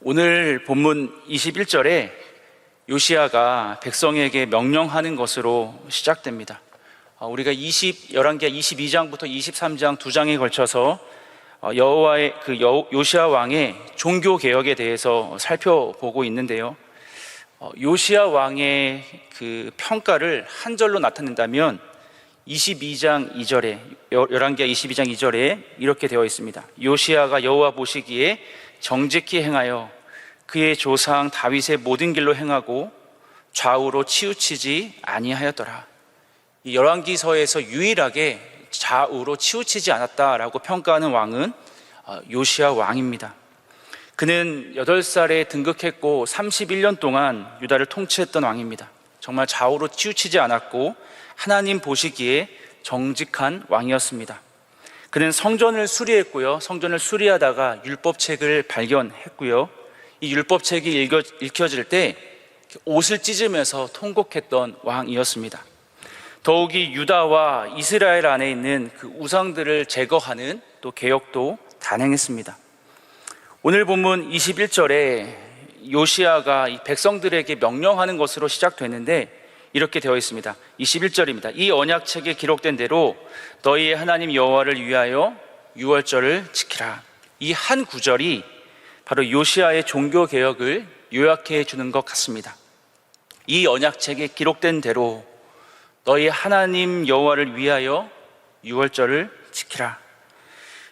오늘 본문 21절에 요시야가 백성에게 명령하는 것으로 시작됩니다. 우리가 열왕기하 22장부터 23장 두 장에 걸쳐서 여호와의 요시야 왕의 종교 개혁에 대해서 살펴보고 있는데요. 요시야 왕의 그 평가를 한 절로 나타낸다면 22장 2절에 열왕기하 22장 2절에 이렇게 되어 있습니다. 요시야가 여호와 보시기에 정직히 행하여 그의 조상 다윗의 모든 길로 행하고 좌우로 치우치지 아니하였더라. 이 열왕기서에서 유일하게 좌우로 치우치지 않았다라고 평가하는 왕은 요시야 왕입니다. 그는 8살에 등극했고 31년 동안 유다를 통치했던 왕입니다. 정말 좌우로 치우치지 않았고 하나님 보시기에 정직한 왕이었습니다. 그는 성전을 수리했고요. 성전을 수리하다가 율법책을 발견했고요. 이 율법책이 읽혀질 때 옷을 찢으면서 통곡했던 왕이었습니다. 더욱이 유다와 이스라엘 안에 있는 그 우상들을 제거하는 또 개혁도 단행했습니다. 오늘 본문 21절에 요시야가 이 백성들에게 명령하는 것으로 시작되는데 이렇게 되어 있습니다. 21절입니다. 이 언약책에 기록된 대로 너희의 하나님 여호와를 위하여 유월절을 지키라. 이 한 구절이 바로 요시야의 종교 개혁을 요약해 주는 것 같습니다. 이 언약책에 기록된 대로 너희 하나님 여호와를 위하여 유월절을 지키라.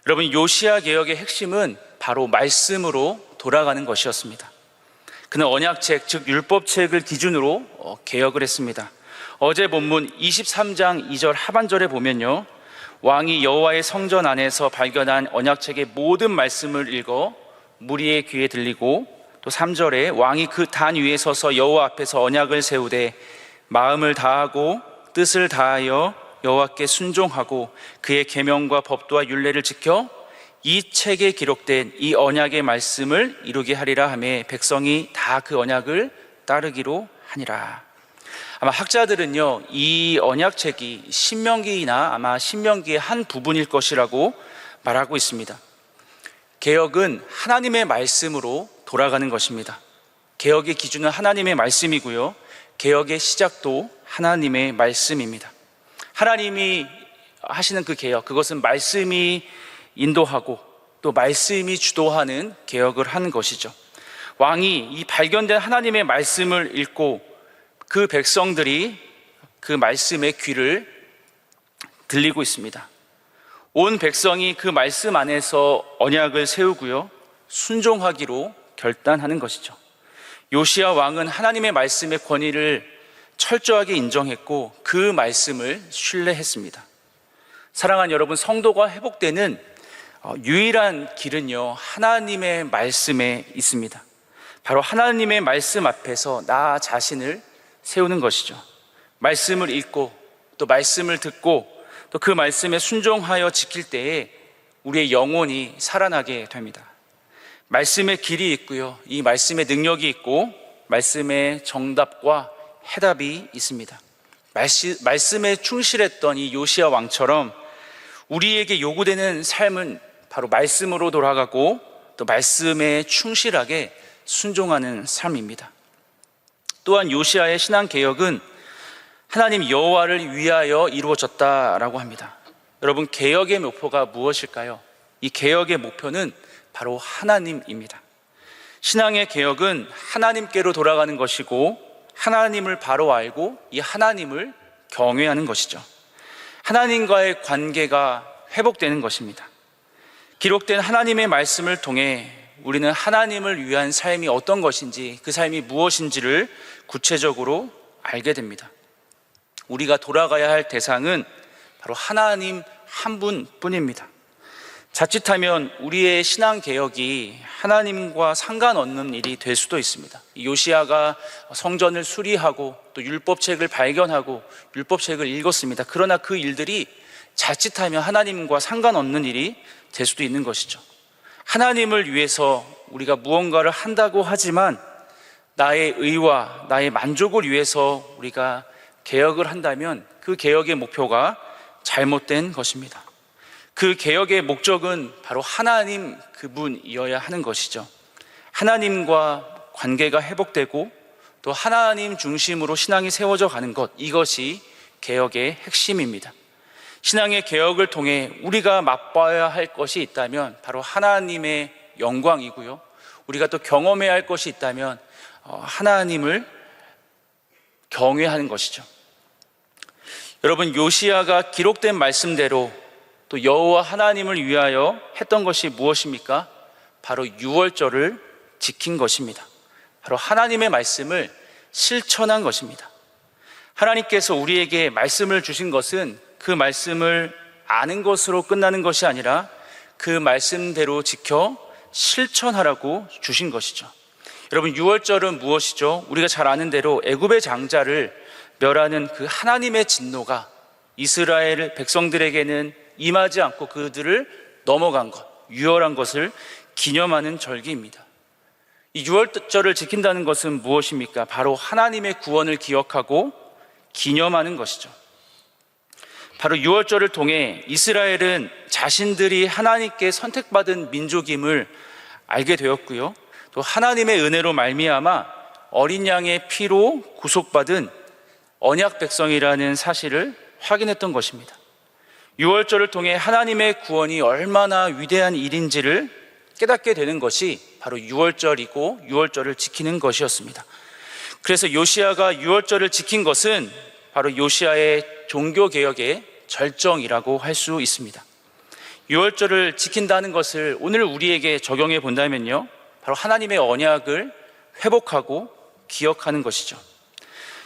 여러분, 요시야 개혁의 핵심은 바로 말씀으로 돌아가는 것이었습니다. 그는 언약책, 즉 율법책을 기준으로 개혁을 했습니다. 어제 본문 23장 2절 하반절에 보면요, 왕이 여호와의 성전 안에서 발견한 언약책의 모든 말씀을 읽어 무리의 귀에 들리고, 또 3절에 왕이 그 단 위에 서서 여호와 앞에서 언약을 세우되 마음을 다하고 뜻을 다하여 여호와께 순종하고 그의 계명과 법도와 율례를 지켜 이 책에 기록된 이 언약의 말씀을 이루게 하리라 하며 백성이 다 그 언약을 따르기로 하니라. 아마 학자들은요, 이 언약책이 신명기나 아마 신명기의 한 부분일 것이라고 말하고 있습니다. 개혁은 하나님의 말씀으로 돌아가는 것입니다. 개혁의 기준은 하나님의 말씀이고요, 개혁의 시작도 하나님의 말씀입니다. 하나님이 하시는 그 개혁, 그것은 말씀이 인도하고 또 말씀이 주도하는 개혁을 하는 것이죠. 왕이 이 발견된 하나님의 말씀을 읽고 그 백성들이 그 말씀의 귀를 들리고 있습니다. 온 백성이 그 말씀 안에서 언약을 세우고요, 순종하기로 결단하는 것이죠. 요시야 왕은 하나님의 말씀의 권위를 철저하게 인정했고 그 말씀을 신뢰했습니다. 사랑하는 여러분, 성도가 회복되는 유일한 길은요, 하나님의 말씀에 있습니다. 바로 하나님의 말씀 앞에서 나 자신을 세우는 것이죠. 말씀을 읽고 또 말씀을 듣고 또 그 말씀에 순종하여 지킬 때에 우리의 영혼이 살아나게 됩니다. 말씀의 길이 있고요, 이 말씀의 능력이 있고 말씀의 정답과 해답이 있습니다. 말씀에 충실했던 이 요시야 왕처럼 우리에게 요구되는 삶은 바로 말씀으로 돌아가고 또 말씀에 충실하게 순종하는 삶입니다. 또한 요시야의 신앙 개혁은 하나님 여호와를 위하여 이루어졌다라고 합니다. 여러분, 개혁의 목표가 무엇일까요? 이 개혁의 목표는 바로 하나님입니다. 신앙의 개혁은 하나님께로 돌아가는 것이고 하나님을 바로 알고 이 하나님을 경외하는 것이죠. 하나님과의 관계가 회복되는 것입니다. 기록된 하나님의 말씀을 통해 우리는 하나님을 위한 삶이 어떤 것인지, 그 삶이 무엇인지를 구체적으로 알게 됩니다. 우리가 돌아가야 할 대상은 바로 하나님 한 분뿐입니다. 자칫하면 우리의 신앙 개혁이 하나님과 상관없는 일이 될 수도 있습니다. 요시야가 성전을 수리하고 또 율법책을 발견하고 율법책을 읽었습니다. 그러나 그 일들이 자칫하면 하나님과 상관없는 일이 될 수도 있는 것이죠. 하나님을 위해서 우리가 무언가를 한다고 하지만 나의 의와 나의 만족을 위해서 우리가 개혁을 한다면 그 개혁의 목표가 잘못된 것입니다. 그 개혁의 목적은 바로 하나님 그분이어야 하는 것이죠. 하나님과 관계가 회복되고 또 하나님 중심으로 신앙이 세워져 가는 것, 이것이 개혁의 핵심입니다. 신앙의 개혁을 통해 우리가 맛봐야 할 것이 있다면 바로 하나님의 영광이고요, 우리가 또 경험해야 할 것이 있다면 하나님을 경외하는 것이죠. 여러분, 요시야가 기록된 말씀대로 또 여호와 하나님을 위하여 했던 것이 무엇입니까? 바로 유월절을 지킨 것입니다. 바로 하나님의 말씀을 실천한 것입니다. 하나님께서 우리에게 말씀을 주신 것은 그 말씀을 아는 것으로 끝나는 것이 아니라 그 말씀대로 지켜 실천하라고 주신 것이죠. 여러분, 유월절은 무엇이죠? 우리가 잘 아는 대로 애굽의 장자를 멸하는 그 하나님의 진노가 이스라엘 백성들에게는 임하지 않고 그들을 넘어간 것, 유월한 것을 기념하는 절기입니다. 이 유월절을 지킨다는 것은 무엇입니까? 바로 하나님의 구원을 기억하고 기념하는 것이죠. 바로 유월절을 통해 이스라엘은 자신들이 하나님께 선택받은 민족임을 알게 되었고요, 또 하나님의 은혜로 말미암아 어린 양의 피로 구속받은 언약 백성이라는 사실을 확인했던 것입니다. 유월절을 통해 하나님의 구원이 얼마나 위대한 일인지를 깨닫게 되는 것이 바로 유월절이고 유월절을 지키는 것이었습니다. 그래서 요시야가 유월절을 지킨 것은 바로 요시야의 종교개혁의 절정이라고 할 수 있습니다. 유월절을 지킨다는 것을 오늘 우리에게 적용해 본다면요, 바로 하나님의 언약을 회복하고 기억하는 것이죠.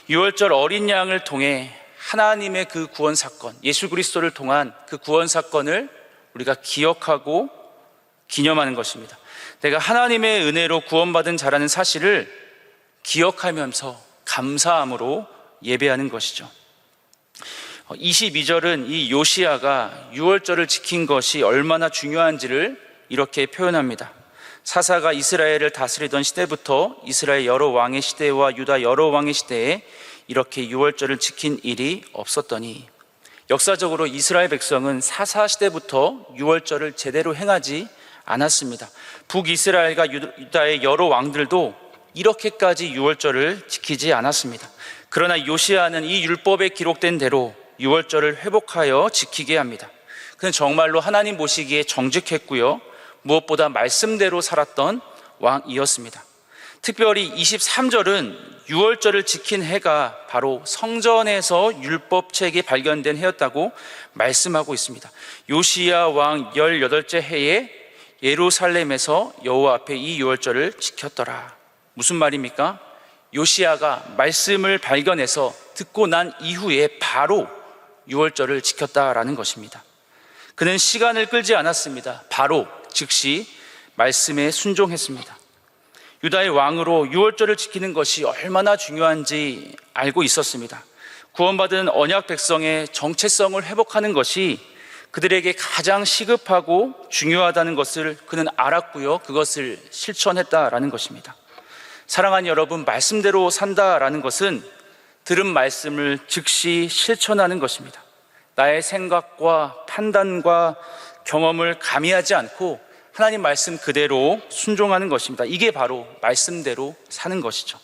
유월절 어린 양을 통해 하나님의 그 구원 사건, 예수 그리스도를 통한 그 구원 사건을 우리가 기억하고 기념하는 것입니다. 내가 하나님의 은혜로 구원받은 자라는 사실을 기억하면서 감사함으로 예배하는 것이죠. 22절은 이 요시야가 유월절을 지킨 것이 얼마나 중요한지를 이렇게 표현합니다. 사사가 이스라엘을 다스리던 시대부터 이스라엘 여러 왕의 시대와 유다 여러 왕의 시대에 이렇게 유월절을 지킨 일이 없었더니, 역사적으로 이스라엘 백성은 사사 시대부터 유월절을 제대로 행하지 않았습니다. 북이스라엘과 유다의 여러 왕들도 이렇게까지 유월절을 지키지 않았습니다. 그러나 요시야는 이 율법에 기록된 대로 유월절을 회복하여 지키게 합니다. 그는 정말로 하나님 보시기에 정직했고요, 무엇보다 말씀대로 살았던 왕이었습니다. 특별히 23절은 유월절을 지킨 해가 바로 성전에서 율법책이 발견된 해였다고 말씀하고 있습니다. 요시야 왕 18째 해에 예루살렘에서 여호와 앞에 이 유월절을 지켰더라. 무슨 말입니까? 요시야가 말씀을 발견해서 듣고 난 이후에 바로 유월절을 지켰다라는 것입니다. 그는 시간을 끌지 않았습니다. 바로 즉시 말씀에 순종했습니다. 유다의 왕으로 유월절을 지키는 것이 얼마나 중요한지 알고 있었습니다. 구원받은 언약 백성의 정체성을 회복하는 것이 그들에게 가장 시급하고 중요하다는 것을 그는 알았고요, 그것을 실천했다라는 것입니다. 사랑하는 여러분, 말씀대로 산다라는 것은 들은 말씀을 즉시 실천하는 것입니다. 나의 생각과 판단과 경험을 가미하지 않고 하나님 말씀 그대로 순종하는 것입니다. 이게 바로 말씀대로 사는 것이죠.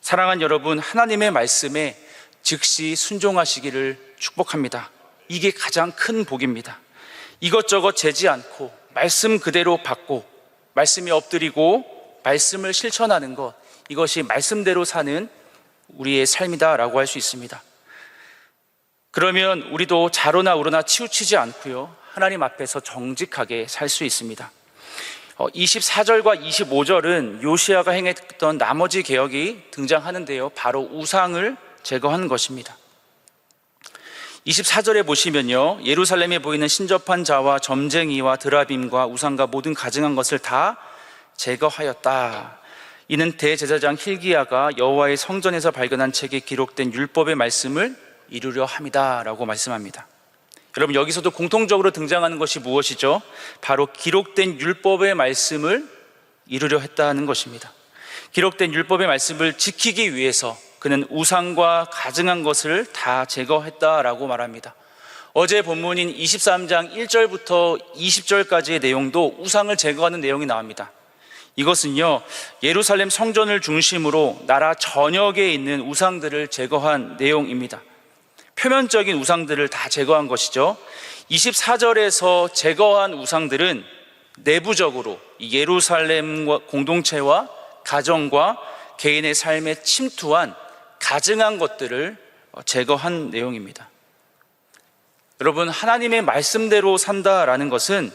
사랑하는 여러분, 하나님의 말씀에 즉시 순종하시기를 축복합니다. 이게 가장 큰 복입니다. 이것저것 재지 않고 말씀 그대로 받고 말씀에 엎드리고 말씀을 실천하는 것, 이것이 말씀대로 사는 우리의 삶이다라고 할 수 있습니다. 그러면 우리도 자로나 우로나 치우치지 않고요, 하나님 앞에서 정직하게 살 수 있습니다. 24절과 25절은 요시야가 행했던 나머지 개혁이 등장하는데요, 바로 우상을 제거하는 것입니다. 24절에 보시면요, 예루살렘에 보이는 신접한 자와 점쟁이와 드라빔과 우상과 모든 가증한 것을 다 제거하였다. 이는 대제사장 hil기야가 여호와의 성전에서 발견한 책에 기록된 율법의 말씀을 이루려 함이다 라고 말씀합니다. 여러분, 여기서도 공통적으로 등장하는 것이 무엇이죠? 바로 기록된 율법의 말씀을 이루려 했다는 것입니다. 기록된 율법의 말씀을 지키기 위해서 그는 우상과 가증한 것을 다 제거했다라고 말합니다. 어제 본문인 23장 1절부터 20절까지의 내용도 우상을 제거하는 내용이 나옵니다. 이것은요, 예루살렘 성전을 중심으로 나라 전역에 있는 우상들을 제거한 내용입니다. 표면적인 우상들을 다 제거한 것이죠. 24절에서 제거한 우상들은 내부적으로 예루살렘 공동체와 가정과 개인의 삶에 침투한 가증한 것들을 제거한 내용입니다. 여러분, 하나님의 말씀대로 산다라는 것은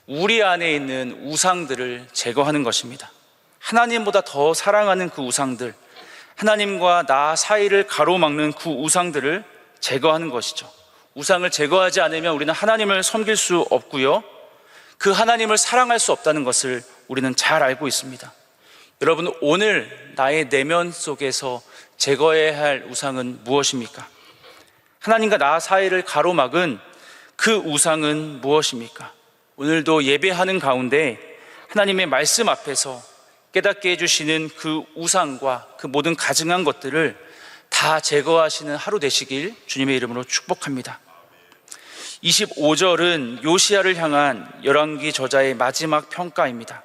우리 안에 있는 우상들을 제거하는 것입니다. 하나님보다 더 사랑하는 그 우상들, 하나님과 나 사이를 가로막는 그 우상들을 제거하는 것이죠. 우상을 제거하지 않으면 우리는 하나님을 섬길 수 없고요, 그 하나님을 사랑할 수 없다는 것을 우리는 잘 알고 있습니다. 여러분, 오늘 나의 내면 속에서 제거해야 할 우상은 무엇입니까? 하나님과 나 사이를 가로막은 그 우상은 무엇입니까? 오늘도 예배하는 가운데 하나님의 말씀 앞에서 깨닫게 해주시는 그 우상과 그 모든 가증한 것들을 다 제거하시는 하루 되시길 주님의 이름으로 축복합니다. 25절은 요시야를 향한 열왕기 저자의 마지막 평가입니다.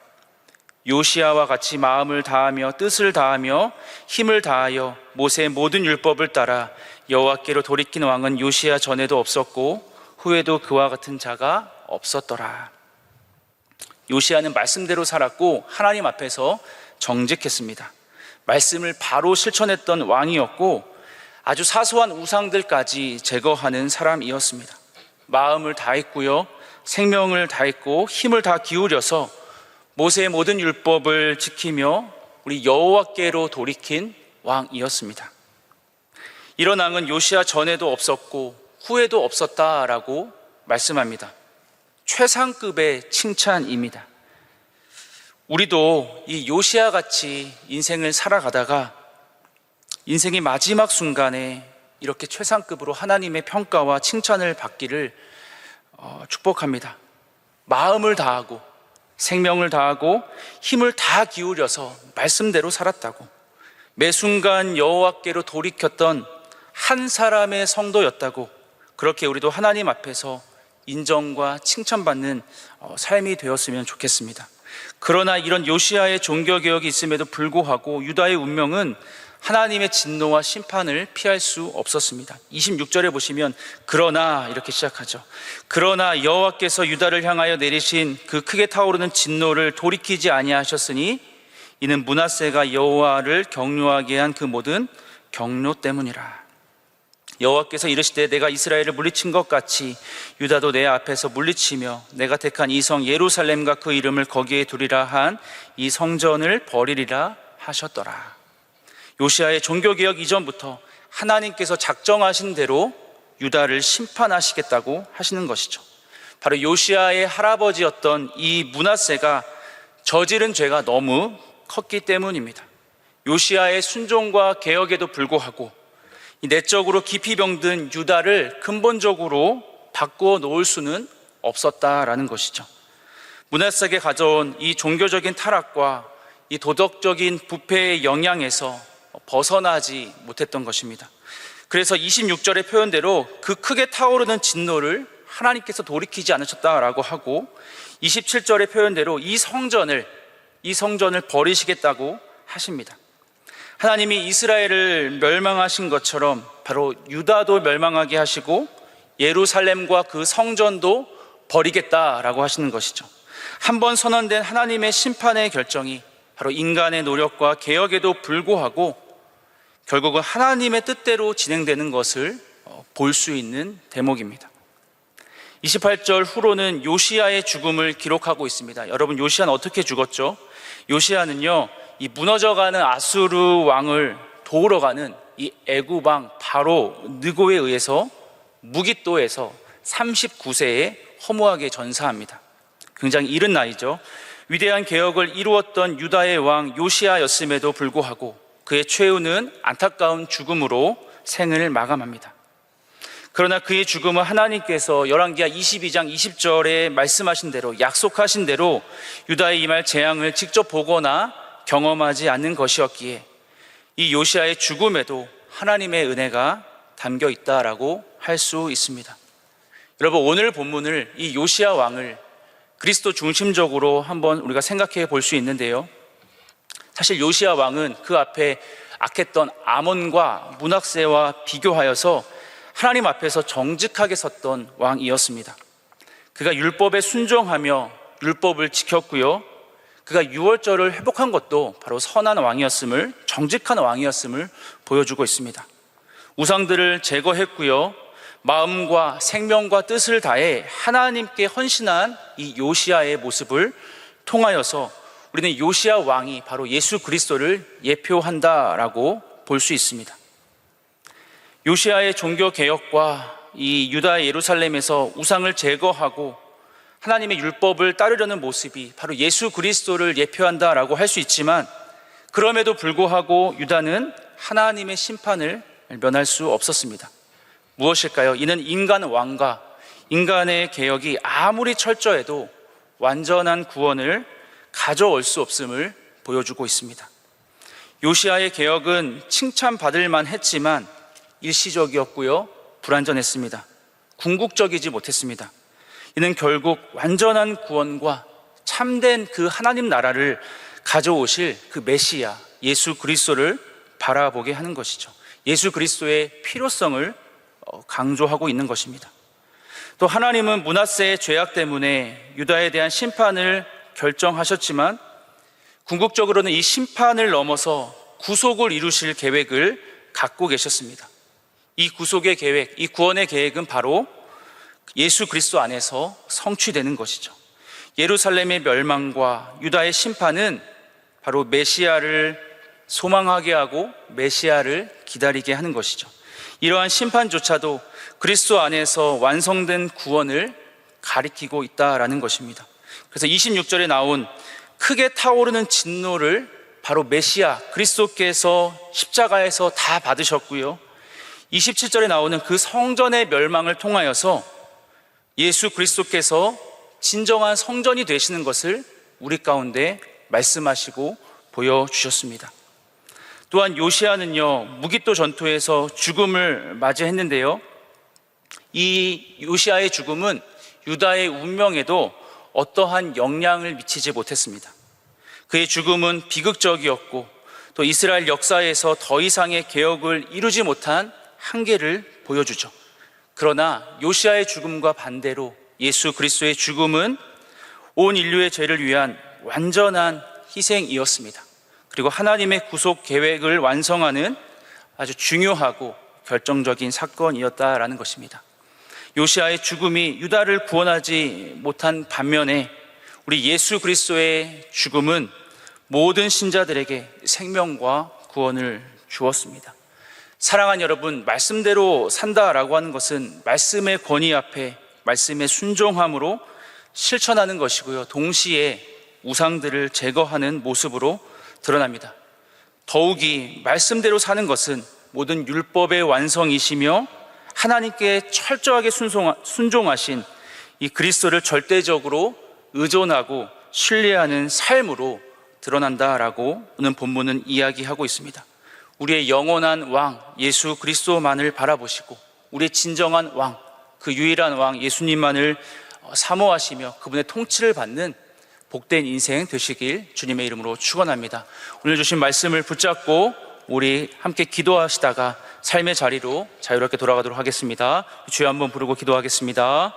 요시야와 같이 마음을 다하며 뜻을 다하며 힘을 다하여 모세의 모든 율법을 따라 여호와께로 돌이킨 왕은 요시야 전에도 없었고 후에도 그와 같은 자가 없었더라. 요시야는 말씀대로 살았고 하나님 앞에서 정직했습니다. 말씀을 바로 실천했던 왕이었고 아주 사소한 우상들까지 제거하는 사람이었습니다. 마음을 다했고요, 생명을 다했고 힘을 다 기울여서 모세의 모든 율법을 지키며 우리 여호와께로 돌이킨 왕이었습니다. 이런 왕은 요시야 전에도 없었고 후에도 없었다라고 말씀합니다. 최상급의 칭찬입니다. 우리도 이 요시야 같이 인생을 살아가다가 인생의 마지막 순간에 이렇게 최상급으로 하나님의 평가와 칭찬을 받기를 축복합니다. 마음을 다하고 생명을 다하고 힘을 다 기울여서 말씀대로 살았다고, 매 순간 여호와께로 돌이켰던 한 사람의 성도였다고, 그렇게 우리도 하나님 앞에서 인정과 칭찬받는 삶이 되었으면 좋겠습니다. 그러나 이런 요시야의 종교개혁이 있음에도 불구하고 유다의 운명은 하나님의 진노와 심판을 피할 수 없었습니다. 26절에 보시면 그러나 이렇게 시작하죠. 그러나 여호와께서 유다를 향하여 내리신 그 크게 타오르는 진노를 돌이키지 아니하셨으니 이는 므낫세가 여호와를 경노하게 한 그 모든 경노 때문이라. 여호와께서 이르시되 내가 이스라엘을 물리친 것 같이 유다도 내 앞에서 물리치며 내가 택한 이 성 예루살렘과 그 이름을 거기에 두리라 한 이 성전을 버리리라 하셨더라. 요시야의 종교개혁 이전부터 하나님께서 작정하신 대로 유다를 심판하시겠다고 하시는 것이죠. 바로 요시야의 할아버지였던 이 므낫세가 저지른 죄가 너무 컸기 때문입니다. 요시야의 순종과 개혁에도 불구하고 내적으로 깊이 병든 유다를 근본적으로 바꾸어 놓을 수는 없었다라는 것이죠. 므낫세에게 가져온 이 종교적인 타락과 이 도덕적인 부패의 영향에서 벗어나지 못했던 것입니다. 그래서 26절의 표현대로 그 크게 타오르는 진노를 하나님께서 돌이키지 않으셨다라고 하고, 27절의 표현대로 이 성전을 버리시겠다고 하십니다. 하나님이 이스라엘을 멸망하신 것처럼 바로 유다도 멸망하게 하시고 예루살렘과 그 성전도 버리겠다라고 하시는 것이죠. 한번 선언된 하나님의 심판의 결정이 바로 인간의 노력과 개혁에도 불구하고 결국은 하나님의 뜻대로 진행되는 것을 볼 수 있는 대목입니다. 28절 후로는 요시야의 죽음을 기록하고 있습니다. 여러분, 요시야는 어떻게 죽었죠? 요시야는요, 이 무너져가는 아수르 왕을 도우러 가는 이 애굽 왕 바로 느고에 의해서 무깃도에서 39세에 허무하게 전사합니다. 굉장히 이른 나이죠. 위대한 개혁을 이루었던 유다의 왕 요시야였음에도 불구하고 그의 최후는 안타까운 죽음으로 생을 마감합니다. 그러나 그의 죽음은 하나님께서 열왕기하 22장 20절에 말씀하신 대로, 약속하신 대로 유다에 임할 재앙을 직접 보거나 경험하지 않는 것이었기에 이 요시야의 죽음에도 하나님의 은혜가 담겨 있다라고 할 수 있습니다. 여러분, 오늘 본문을 이 요시야 왕을 그리스도 중심적으로 한번 우리가 생각해 볼 수 있는데요. 사실 요시야 왕은 그 앞에 악했던 아몬과 므낫세와 비교하여서 하나님 앞에서 정직하게 섰던 왕이었습니다. 그가 율법에 순종하며 율법을 지켰고요. 그가 유월절을 회복한 것도 바로 선한 왕이었음을, 정직한 왕이었음을 보여주고 있습니다. 우상들을 제거했고요. 마음과 생명과 뜻을 다해 하나님께 헌신한 이 요시야의 모습을 통하여서 우리는 요시야 왕이 바로 예수 그리스도를 예표한다라고 볼 수 있습니다. 요시야의 종교 개혁과 이 유다 예루살렘에서 우상을 제거하고 하나님의 율법을 따르려는 모습이 바로 예수 그리스도를 예표한다라고 할 수 있지만, 그럼에도 불구하고 유다는 하나님의 심판을 면할 수 없었습니다. 무엇일까요? 이는 인간 왕과 인간의 개혁이 아무리 철저해도 완전한 구원을 가져올 수 없음을 보여주고 있습니다. 요시야의 개혁은 칭찬받을 만했지만 일시적이었고요, 불완전했습니다. 궁극적이지 못했습니다. 이는 결국 완전한 구원과 참된 그 하나님 나라를 가져오실 그 메시아 예수 그리스도를 바라보게 하는 것이죠. 예수 그리스도의 필요성을 강조하고 있는 것입니다. 또 하나님은 므낫세의 죄악 때문에 유다에 대한 심판을 결정하셨지만, 궁극적으로는 이 심판을 넘어서 구속을 이루실 계획을 갖고 계셨습니다. 이 구속의 계획, 이 구원의 계획은 바로 예수 그리스도 안에서 성취되는 것이죠. 예루살렘의 멸망과 유다의 심판은 바로 메시아를 소망하게 하고 메시아를 기다리게 하는 것이죠. 이러한 심판조차도 그리스도 안에서 완성된 구원을 가리키고 있다라는 것입니다. 그래서 26절에 나온 크게 타오르는 진노를 바로 메시아 그리스도께서 십자가에서 다 받으셨고요, 27절에 나오는 그 성전의 멸망을 통하여서 예수 그리스도께서 진정한 성전이 되시는 것을 우리 가운데 말씀하시고 보여주셨습니다. 또한 요시야는요, 무기또 전투에서 죽음을 맞이했는데요, 이 요시야의 죽음은 유다의 운명에도 어떠한 영향을 미치지 못했습니다. 그의 죽음은 비극적이었고 또 이스라엘 역사에서 더 이상의 개혁을 이루지 못한 한계를 보여주죠. 그러나 요시야의 죽음과 반대로 예수 그리스도의 죽음은 온 인류의 죄를 위한 완전한 희생이었습니다. 그리고 하나님의 구속 계획을 완성하는 아주 중요하고 결정적인 사건이었다라는 것입니다. 요시야의 죽음이 유다를 구원하지 못한 반면에 우리 예수 그리스도의 죽음은 모든 신자들에게 생명과 구원을 주었습니다. 사랑하는 여러분, 말씀대로 산다라고 하는 것은 말씀의 권위 앞에 말씀의 순종함으로 실천하는 것이고요, 동시에 우상들을 제거하는 모습으로 드러납니다. 더욱이 말씀대로 사는 것은 모든 율법의 완성이시며 하나님께 철저하게 순종하신 이 그리스도를 절대적으로 의존하고 신뢰하는 삶으로 드러난다라고 오늘 본문은 이야기하고 있습니다. 우리의 영원한 왕 예수 그리스도만을 바라보시고 우리의 진정한 왕, 그 유일한 왕 예수님만을 사모하시며 그분의 통치를 받는 복된 인생 되시길 주님의 이름으로 축원합니다. 오늘 주신 말씀을 붙잡고 우리 함께 기도하시다가 삶의 자리로 자유롭게 돌아가도록 하겠습니다. 주여 한번 부르고 기도하겠습니다.